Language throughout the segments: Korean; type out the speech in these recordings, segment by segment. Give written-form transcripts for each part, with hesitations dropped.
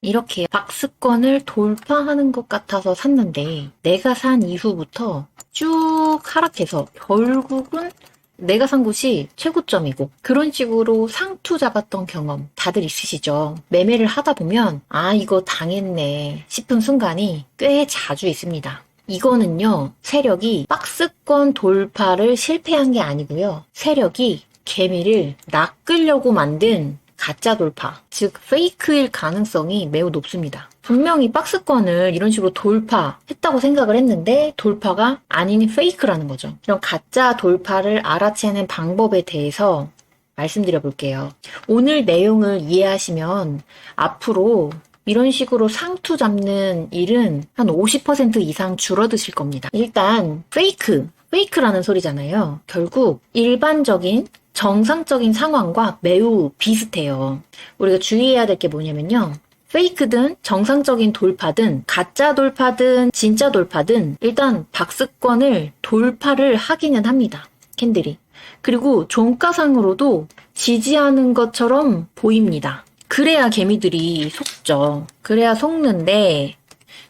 이렇게 박스권을 돌파하는 것 같아서 샀는데 내가 산 이후부터 쭉 하락해서 결국은 내가 산 곳이 최고점이고 그런 식으로 상투 잡았던 경험 다들 있으시죠? 매매를 하다 보면 아 이거 당했네 싶은 순간이 꽤 자주 있습니다. 이거는요 세력이 박스권 돌파를 실패한 게 아니고요. 세력이 개미를 낚으려고 만든 가짜 돌파, 즉 페이크일 가능성이 매우 높습니다. 분명히 박스권을 이런 식으로 돌파했다고 생각을 했는데 돌파가 아닌 페이크라는 거죠. 이런 가짜 돌파를 알아채는 방법에 대해서 말씀드려 볼게요. 오늘 내용을 이해하시면 앞으로 이런 식으로 상투 잡는 일은 한 50% 이상 줄어드실 겁니다. 일단 페이크라는 소리잖아요. 결국 일반적인 정상적인 상황과 매우 비슷해요. 우리가 주의해야 될 게 뭐냐면요. 페이크든 정상적인 돌파든 가짜 돌파든 진짜 돌파든 일단 박스권을 돌파를 하기는 합니다. 캔들이. 그리고 종가상으로도 지지하는 것처럼 보입니다. 그래야 개미들이 속죠. 그래야 속는데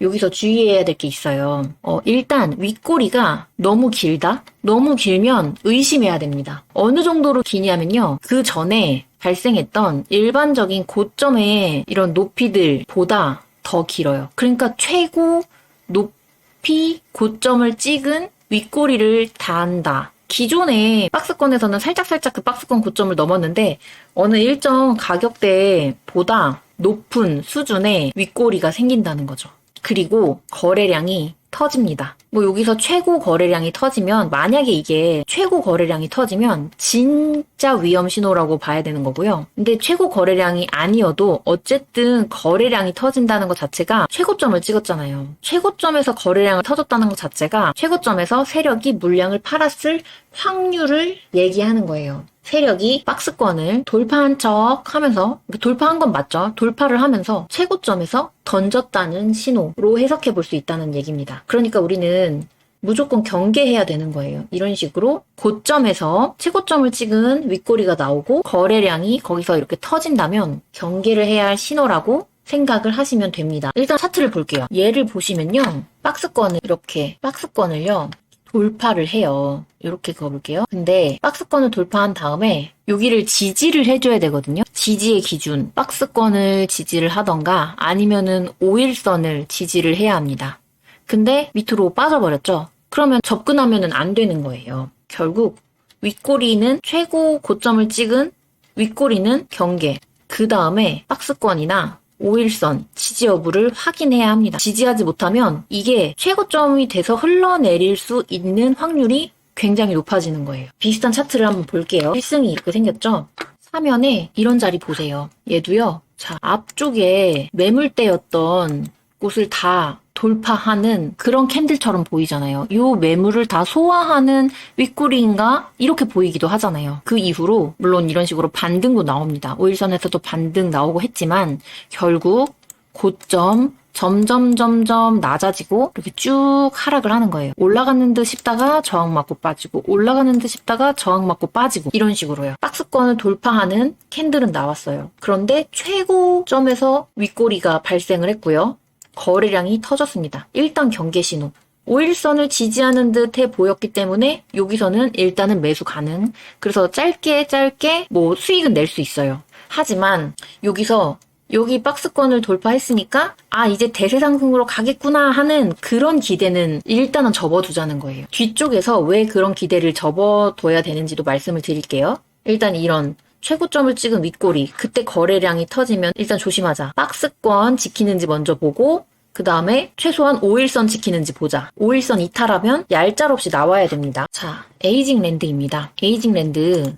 여기서 주의해야 될 게 있어요. 일단 윗꼬리가 너무 길다? 너무 길면 의심해야 됩니다. 어느 정도로 기냐면요. 그 전에 발생했던 일반적인 고점의 이런 높이들보다 더 길어요. 그러니까 최고 높이 고점을 찍은 윗꼬리를 다한다. 기존의 박스권에서는 살짝살짝 그 박스권 고점을 넘었는데 어느 일정 가격대보다 높은 수준의 윗꼬리가 생긴다는 거죠. 그리고 거래량이 터집니다. 뭐 여기서 최고 거래량이 터지면 만약에 이게 최고 거래량이 터지면 진짜 위험 신호라고 봐야 되는 거고요. 근데 최고 거래량이 아니어도 어쨌든 거래량이 터진다는 것 자체가 최고점을 찍었잖아요. 최고점에서 거래량을 터졌다는 것 자체가 최고점에서 세력이 물량을 팔았을 확률을 얘기하는 거예요. 세력이 박스권을 돌파한 척 하면서, 돌파한 건 맞죠? 돌파를 하면서 최고점에서 던졌다는 신호로 해석해 볼 수 있다는 얘기입니다. 그러니까 우리는 무조건 경계해야 되는 거예요. 이런 식으로 고점에서 최고점을 찍은 윗꼬리가 나오고 거래량이 거기서 이렇게 터진다면 경계를 해야 할 신호라고 생각을 하시면 됩니다. 일단 차트를 볼게요. 얘를 보시면요. 박스권을요. 돌파를 해요. 이렇게 그어볼게요. 근데 박스권을 돌파한 다음에 여기를 지지를 해줘야 되거든요. 지지의 기준, 박스권을 지지를 하던가 아니면은 5일선을 지지를 해야 합니다. 근데 밑으로 빠져버렸죠. 그러면 접근하면은 안 되는 거예요. 결국 윗꼬리는 최고 고점을 찍은 윗꼬리는 경계, 그 다음에 박스권이나 5일선 지지 여부를 확인해야 합니다. 지지하지 못하면 이게 최고점이 돼서 흘러내릴 수 있는 확률이 굉장히 높아지는 거예요. 비슷한 차트를 한번 볼게요. 필승이 이렇게 생겼죠? 사면에 이런 자리 보세요. 얘도요. 자, 앞쪽에 매물대였던 곳을 다 돌파하는 그런 캔들처럼 보이잖아요. 이 매물을 다 소화하는 윗꼬리인가? 이렇게 보이기도 하잖아요. 그 이후로 물론 이런 식으로 반등도 나옵니다. 5일선에서도 반등 나오고 했지만 결국 고점 점점 낮아지고 이렇게 쭉 하락을 하는 거예요. 올라가는 듯 싶다가 저항 맞고 빠지고 올라가는 듯 싶다가 저항 맞고 빠지고 이런 식으로요. 박스권을 돌파하는 캔들은 나왔어요. 그런데 최고점에서 윗꼬리가 발생을 했고요. 거래량이 터졌습니다. 일단 경계 신호. 5일선을 지지하는 듯해 보였기 때문에 여기서는 일단은 매수 가능. 그래서 짧게 뭐 수익은 낼 수 있어요. 하지만 여기서 여기 박스권을 돌파했으니까 아 이제 대세 상승으로 가겠구나 하는 그런 기대는 일단은 접어두자는 거예요. 뒤쪽에서 왜 그런 기대를 접어둬야 되는지도 말씀을 드릴게요. 일단 이런 최고점을 찍은 윗꼬리, 그때 거래량이 터지면 일단 조심하자. 박스권 지키는지 먼저 보고 그 다음에 최소한 5일선 지키는지 보자. 5일선 이탈하면 얄짤없이 나와야 됩니다. 자, 에이징 랜드입니다. 에이징 랜드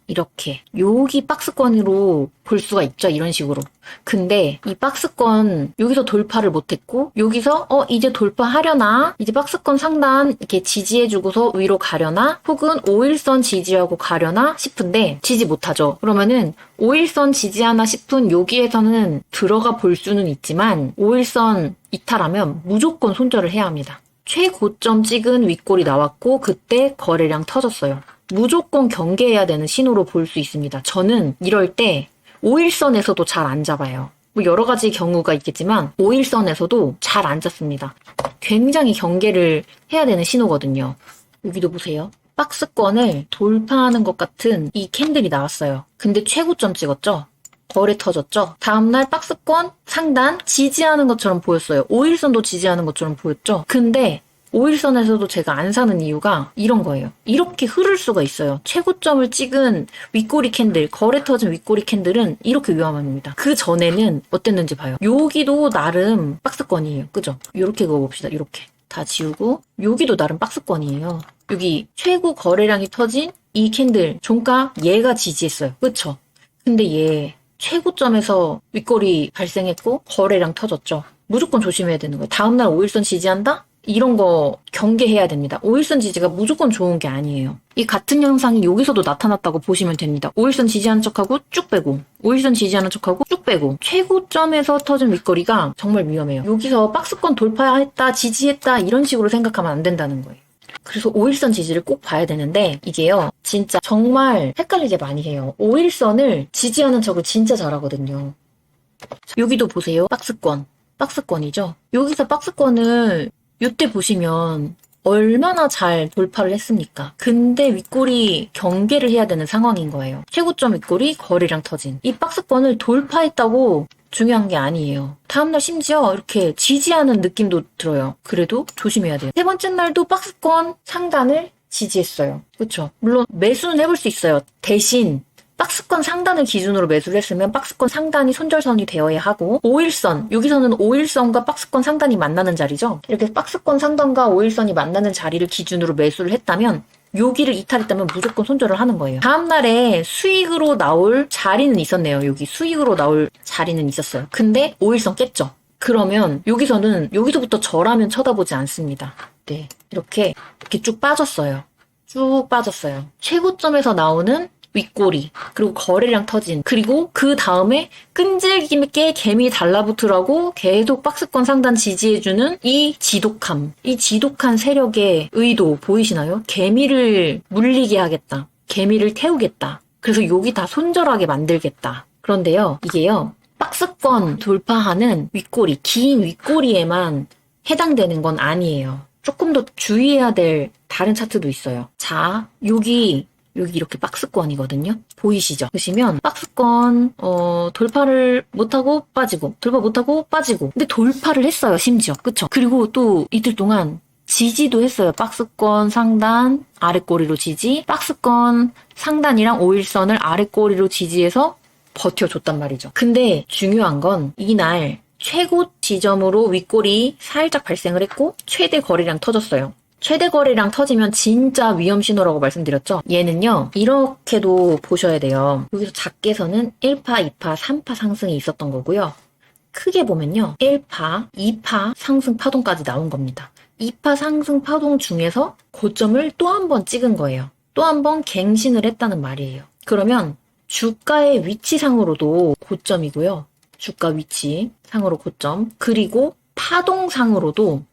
이렇게 여기 박스권으로 볼 수가 있죠. 이런 식으로. 근데 이 박스권 여기서 돌파를 못했고 여기서 이제 돌파하려나? 이제 박스권 상단 이렇게 지지해주고서 위로 가려나? 혹은 5일선 지지하고 가려나? 싶은데 지지 못하죠. 그러면은 5일선 지지하나 싶은 여기에서는 들어가 볼 수는 있지만 5일선 이탈하면 무조건 손절을 해야 합니다. 최고점 찍은 윗골이 나왔고 그때 거래량 터졌어요. 무조건 경계해야 되는 신호로 볼 수 있습니다. 저는 이럴 때 5일선에서도 잘 안 잡아요. 뭐 여러 가지 경우가 있겠지만 5일선에서도 잘 안 짰습니다. 굉장히 경계를 해야 되는 신호거든요. 여기도 보세요. 박스권을 돌파하는 것 같은 이 캔들이 나왔어요. 근데 최고점 찍었죠? 거래 터졌죠? 다음날 박스권 상단 지지하는 것처럼 보였어요. 5일선도 지지하는 것처럼 보였죠? 근데 5일선에서도 제가 안 사는 이유가 이런 거예요. 이렇게 흐를 수가 있어요. 최고점을 찍은 윗꼬리 캔들, 거래 터진 윗꼬리 캔들은 이렇게 위험합니다. 그 전에는 어땠는지 봐요. 여기도 나름 박스권이에요. 그죠? 이렇게 그어봅시다. 이렇게. 다 지우고 여기도 나름 박스권이에요. 여기 최고 거래량이 터진 이 캔들 종가 얘가 지지했어요. 그쵸? 근데 얘 최고점에서 윗꼬리 발생했고 거래량 터졌죠. 무조건 조심해야 되는 거예요. 다음날 5일선 지지한다? 이런 거 경계해야 됩니다. 5일선 지지가 무조건 좋은 게 아니에요. 이 같은 현상이 여기서도 나타났다고 보시면 됩니다. 5일선 지지하는 척하고 쭉 빼고 5일선 지지하는 척하고 쭉 빼고 최고점에서 터진 윗거리가 정말 위험해요. 여기서 박스권 돌파했다, 지지했다 이런 식으로 생각하면 안 된다는 거예요. 그래서 5일선 지지를 꼭 봐야 되는데 이게요. 진짜 정말 헷갈리게 많이 해요. 5일선을 지지하는 척을 진짜 잘하거든요. 여기도 보세요. 박스권이죠. 여기서 박스권을 이때 보시면 얼마나 잘 돌파를 했습니까? 근데 윗꼬리 경계를 해야 되는 상황인 거예요. 최고점 윗꼬리 거래량 터진. 이 박스권을 돌파했다고 중요한 게 아니에요. 다음날 심지어 이렇게 지지하는 느낌도 들어요. 그래도 조심해야 돼요. 세 번째 날도 박스권 상단을 지지했어요. 그렇죠? 물론 매수는 해볼 수 있어요. 대신 박스권 상단을 기준으로 매수를 했으면 박스권 상단이 손절선이 되어야 하고 5일선, 여기서는 5일선과 박스권 상단이 만나는 자리죠. 이렇게 박스권 상단과 5일선이 만나는 자리를 기준으로 매수를 했다면 여기를 이탈했다면 무조건 손절을 하는 거예요. 다음날에 수익으로 나올 자리는 있었네요. 여기 수익으로 나올 자리는 있었어요. 근데 5일선 깼죠. 그러면 여기서부터 저라면 쳐다보지 않습니다. 네, 이렇게 쭉 빠졌어요. 쭉 빠졌어요. 최고점에서 나오는 윗꼬리, 그리고 거래량 터진, 그리고 그 다음에 끈질기게 개미 달라붙으라고 계속 박스권 상단 지지해주는 이 지독한 세력의 의도 보이시나요? 개미를 물리게 하겠다. 개미를 태우겠다. 그래서 여기 다 손절하게 만들겠다. 그런데요, 이게요, 박스권 돌파하는 윗꼬리, 긴 윗꼬리에만 해당되는 건 아니에요. 조금 더 주의해야 될 다른 차트도 있어요. 자, 여기 이렇게 박스권이거든요. 보이시죠? 보시면 박스권 돌파를 못하고 빠지고 돌파 못하고 빠지고 근데 돌파를 했어요. 심지어. 그쵸? 그리고 또 이틀 동안 지지도 했어요. 박스권 상단 아랫꼬리로 지지, 박스권 상단이랑 5일선을 아랫꼬리로 지지해서 버텨줬단 말이죠. 근데 중요한 건 이날 최고 지점으로 윗꼬리 살짝 발생을 했고 최대 거래량 터졌어요. 최대 거래량 터지면 진짜 위험 신호라고 말씀드렸죠? 얘는요, 이렇게도 보셔야 돼요. 여기서 작게서는 1파, 2파, 3파 상승이 있었던 거고요. 크게 보면요, 1파, 2파 상승 파동까지 나온 겁니다. 2파 상승 파동 중에서 고점을 또 한 번 찍은 거예요. 또 한 번 갱신을 했다는 말이에요. 그러면 주가의 위치상으로도 고점이고요. 주가 위치 상으로 고점, 그리고 파동상으로도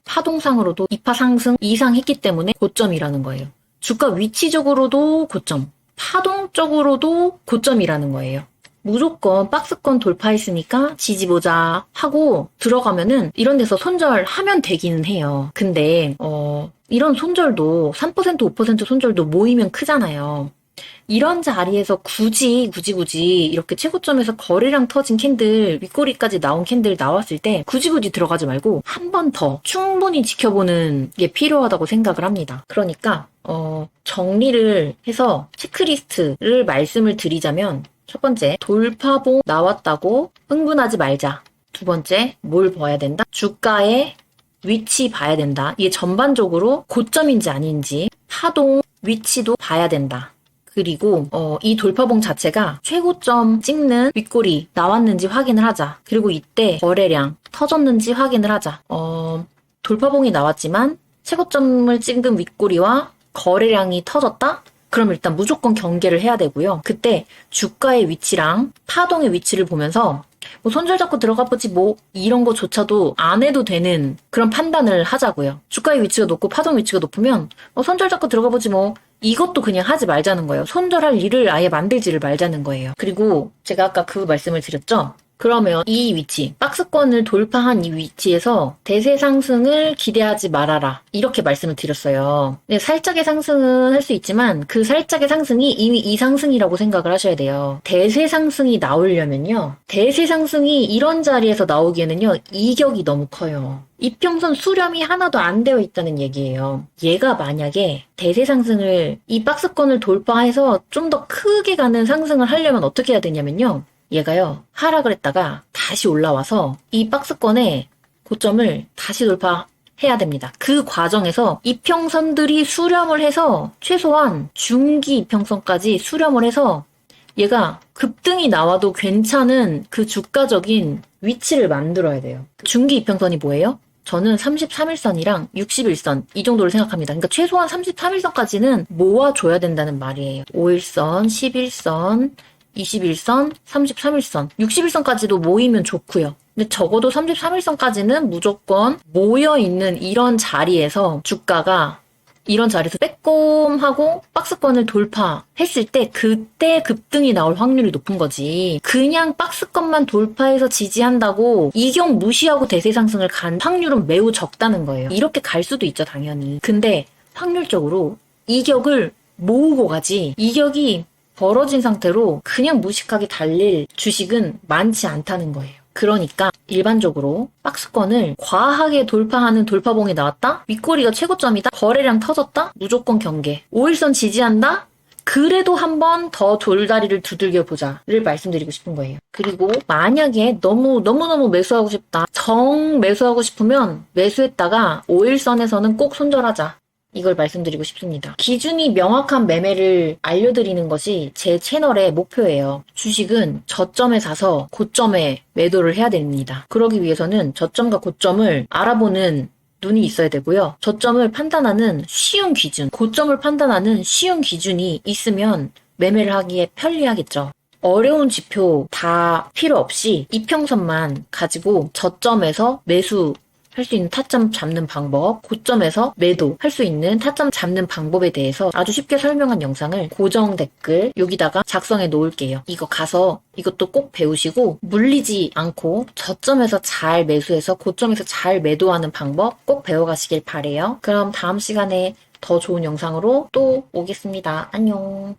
2파 상승 이상 했기 때문에 고점이라는 거예요. 주가 위치적으로도 고점, 파동적으로도 고점이라는 거예요. 무조건 박스권 돌파했으니까 지지보자 하고 들어가면은 이런 데서 손절하면 되기는 해요. 근데 이런 손절도 3% 5% 손절도 모이면 크잖아요. 이런 자리에서 굳이 이렇게 최고점에서 거래량 터진 캔들, 윗꼬리까지 나온 캔들 나왔을 때 굳이 들어가지 말고 한 번 더 충분히 지켜보는 게 필요하다고 생각을 합니다. 그러니까 정리를 해서 체크리스트를 말씀을 드리자면 첫 번째, 돌파봉 나왔다고 흥분하지 말자. 두 번째, 뭘 봐야 된다? 주가의 위치 봐야 된다. 이게 전반적으로 고점인지 아닌지 파동 위치도 봐야 된다. 그리고 이 돌파봉 자체가 최고점 찍는 윗꼬리 나왔는지 확인을 하자. 그리고 이때 거래량 터졌는지 확인을 하자. 돌파봉이 나왔지만 최고점을 찍은 윗꼬리와 거래량이 터졌다? 그럼 일단 무조건 경계를 해야 되고요. 그때 주가의 위치랑 파동의 위치를 보면서 뭐 손절 잡고 들어가 보지 뭐 이런 거조차도 안 해도 되는 그런 판단을 하자고요. 주가의 위치가 높고 파동 위치가 높으면 손절 잡고 들어가 보지 뭐 이것도 그냥 하지 말자는 거예요. 손절할 일을 아예 만들지를 말자는 거예요. 그리고 제가 아까 그 말씀을 드렸죠. 그러면 이 위치, 박스권을 돌파한 이 위치에서 대세 상승을 기대하지 말아라. 이렇게 말씀을 드렸어요. 네, 살짝의 상승은 할 수 있지만 그 살짝의 상승이 이미 이 상승이라고 생각을 하셔야 돼요. 대세 상승이 나오려면요. 대세 상승이 이런 자리에서 나오기에는요. 이격이 너무 커요. 이평선 수렴이 하나도 안 되어 있다는 얘기예요. 얘가 만약에 대세 상승을 이 박스권을 돌파해서 좀 더 크게 가는 상승을 하려면 어떻게 해야 되냐면요. 얘가요, 하락을 했다가 다시 올라와서 이 박스권의 고점을 다시 돌파해야 됩니다. 그 과정에서 이평선들이 수렴을 해서 최소한 중기 이평선까지 수렴을 해서 얘가 급등이 나와도 괜찮은 그 주가적인 위치를 만들어야 돼요. 중기 이평선이 뭐예요? 저는 33일선이랑 60일선 이 정도를 생각합니다. 그러니까 최소한 33일선까지는 모아줘야 된다는 말이에요. 5일선, 11선, 21선, 33일선, 60일선까지도 모이면 좋고요. 근데 적어도 33일선까지는 무조건 모여있는 이런 자리에서 주가가 이런 자리에서 빼꼼하고 박스권을 돌파했을 때 그때 급등이 나올 확률이 높은 거지. 그냥 박스권만 돌파해서 지지한다고 이격 무시하고 대세 상승을 간 확률은 매우 적다는 거예요. 이렇게 갈 수도 있죠, 당연히. 근데 확률적으로 이격을 모으고 가지. 이격이 벌어진 상태로 그냥 무식하게 달릴 주식은 많지 않다는 거예요. 그러니까 일반적으로 박스권을 과하게 돌파하는 돌파봉이 나왔다? 윗꼬리가 최고점이다? 거래량 터졌다? 무조건 경계. 5일선 지지한다? 그래도 한 번 더 돌다리를 두들겨 보자를 말씀드리고 싶은 거예요. 그리고 만약에 너무너무 매수하고 싶다. 정 매수하고 싶으면 매수했다가 5일선에서는 꼭 손절하자. 이걸 말씀드리고 싶습니다. 기준이 명확한 매매를 알려드리는 것이 제 채널의 목표예요. 주식은 저점에 사서 고점에 매도를 해야 됩니다. 그러기 위해서는 저점과 고점을 알아보는 눈이 있어야 되고요. 저점을 판단하는 쉬운 기준, 고점을 판단하는 쉬운 기준이 있으면 매매를 하기에 편리하겠죠. 어려운 지표 다 필요 없이 이평선만 가지고 저점에서 매수 할 수 있는 타점 잡는 방법, 고점에서 매도할 수 있는 타점 잡는 방법에 대해서 아주 쉽게 설명한 영상을 고정 댓글 여기다가 작성해 놓을게요. 이거 가서 이것도 꼭 배우시고 물리지 않고 저점에서 잘 매수해서 고점에서 잘 매도하는 방법 꼭 배워가시길 바래요. 그럼 다음 시간에 더 좋은 영상으로 또 오겠습니다. 안녕.